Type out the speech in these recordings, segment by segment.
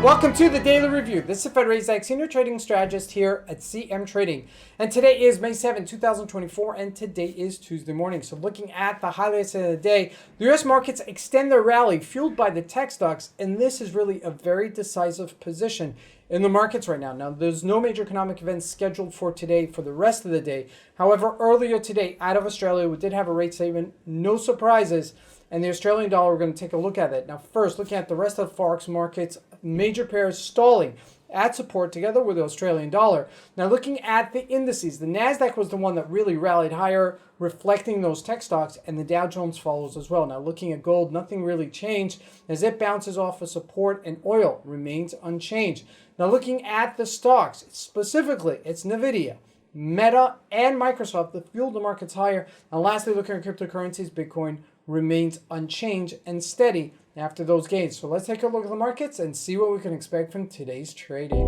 Welcome to the Daily Review. This is Razak, Senior Trading Strategist here at CMTrading. And today is May 7, 2024, and today is Tuesday morning. So looking at the highlights of the day, the U.S. markets extend their rally fueled by the tech stocks, and this is really a very decisive position in the markets right now. Now, there's no major economic events scheduled for today for the rest of the day. However, earlier today out of Australia, we did have a rate statement, no surprises. And the Australian dollar, we're going to take a look at it. Now, first, looking at the rest of the Forex markets, major pairs stalling at support together with the Australian dollar. Now, looking at the indices, the NASDAQ was the one that really rallied higher, reflecting those tech stocks, and the Dow Jones follows as well. Now, looking at gold, nothing really changed as it bounces off of support, and oil remains unchanged. Now, looking at the stocks, specifically, it's NVIDIA, Meta, and Microsoft that fueled the markets higher. And lastly, looking at cryptocurrencies, Bitcoin remains unchanged and steady after those gains. So let's take a look at the markets and see what we can expect from today's trading.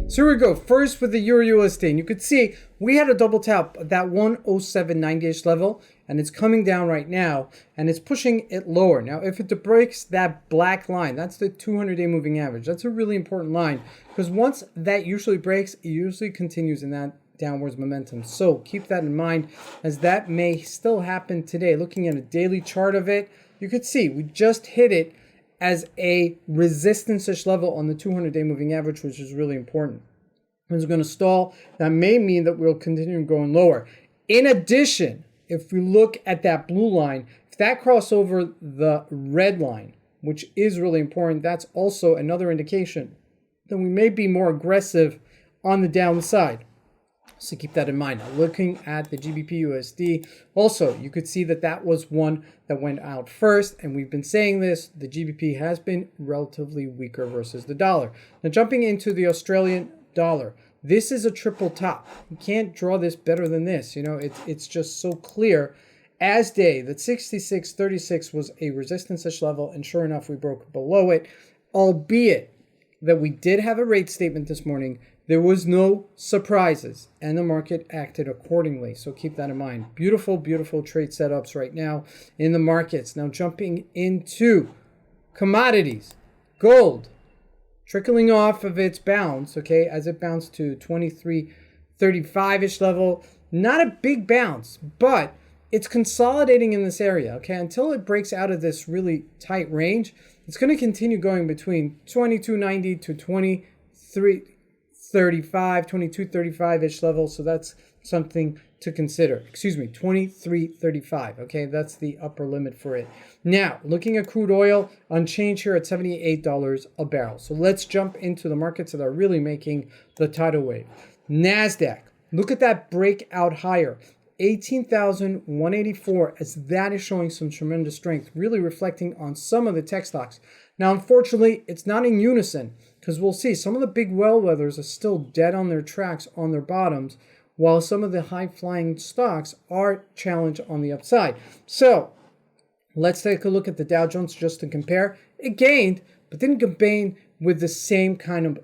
So here we go. First with the Euro USD, and you could see we had a double tap at that 107.90-ish level, and it's coming down right now, and it's pushing it lower. Now, if it breaks that black line, that's the 200-day moving average. That's a really important line because once that usually breaks, it usually continues in that downwards momentum. So keep that in mind as that may still happen today. Looking at a daily chart of it, you could see we just hit it as a resistance-ish level on the 200-day moving average, which is really important. It's going to stall. That may mean that we'll continue going lower. In addition, if we look at that blue line, if that crosses over the red line, which is really important, that's also another indication that we may be more aggressive on the downside. So keep that in mind. Now, looking at the GBP USD, also, you could see that that was one that went out first. And we've been saying this, the GBP has been relatively weaker versus the dollar. Now, jumping into the Australian dollar, this is a triple top. You can't draw this better than this. You know, it's just so clear as day that 66.36 was a resistance-ish level. And sure enough, we broke below it, albeit that we did have a rate statement this morning. There was no surprises, and the market acted accordingly. So keep that in mind. Beautiful, beautiful trade setups right now in the markets. Now jumping into commodities, gold trickling off of its bounce, okay, as it bounced to 23.35-ish level. Not a big bounce, but it's consolidating in this area, okay? Until it breaks out of this really tight range, it's going to continue going between 22.90 to 22.35-ish level. So that's something to consider. 23.35. Okay, that's the upper limit for it. Now, looking at crude oil, unchanged here at $78 a barrel. So let's jump into the markets that are really making the tidal wave. NASDAQ, look at that breakout higher. 18,184, as that is showing some tremendous strength, really reflecting on some of the tech stocks. Now, unfortunately, it's not in unison because we'll see some of the big bellwethers are still dead on their tracks on their bottoms, while some of the high-flying stocks are challenged on the upside. So let's take a look at the Dow Jones just to compare. It gained, but didn't contain with the same kind of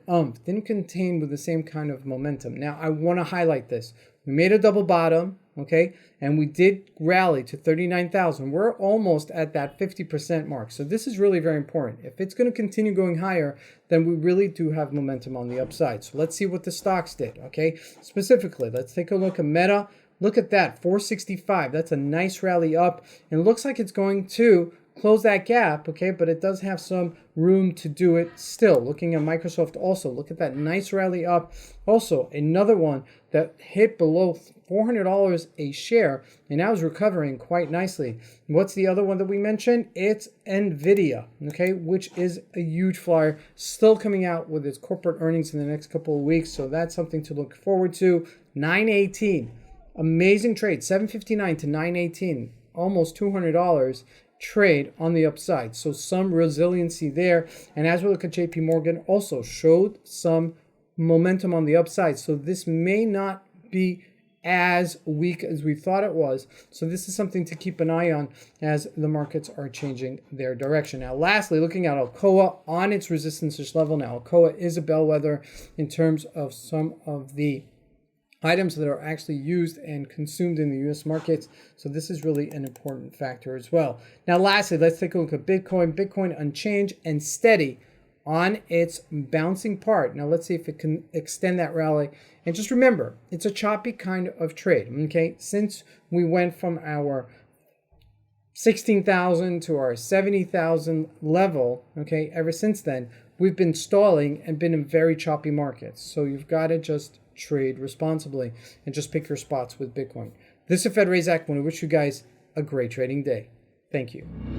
didn't contain with the same kind of momentum. Now, I want to highlight this. We made a double bottom, okay, and we did rally to 39,000. We're almost at that 50% mark. So this is really very important. If it's going to continue going higher, then we really do have momentum on the upside. So let's see what the stocks did, okay? Specifically, let's take a look at Meta. Look at that, 465. That's a nice rally up. And it looks like it's going to close that gap, okay, but it does have some room to do it still. Looking at Microsoft also, look at that nice rally up. Also, another one that hit below $400 a share and now is recovering quite nicely. What's the other one that we mentioned? It's NVIDIA, okay, which is a huge flyer, still coming out with its corporate earnings in the next couple of weeks, so that's something to look forward to. 918, amazing trade, 759 to 918, almost $200 trade on the upside. So some resiliency there. And as we look at JP Morgan, also showed some momentum on the upside. So this may not be as weak as we thought it was. So this is something to keep an eye on as the markets are changing their direction. Now, lastly, looking at Alcoa on its resistance level. Now, Alcoa is a bellwether in terms of some of the items that are actually used and consumed in the US markets. So this is really an important factor as well. Now, lastly, let's take a look at Bitcoin. Bitcoin unchanged and steady on its bouncing part. Now, let's see if it can extend that rally. And just remember, it's a choppy kind of trade, okay? Since we went from our 16,000 to our 70,000 level, okay, ever since then, we've been stalling and been in very choppy markets. So you've got to just trade responsibly and just pick your spots with Bitcoin. This is Fed Razak. I want to wish you guys a great trading day. Thank you.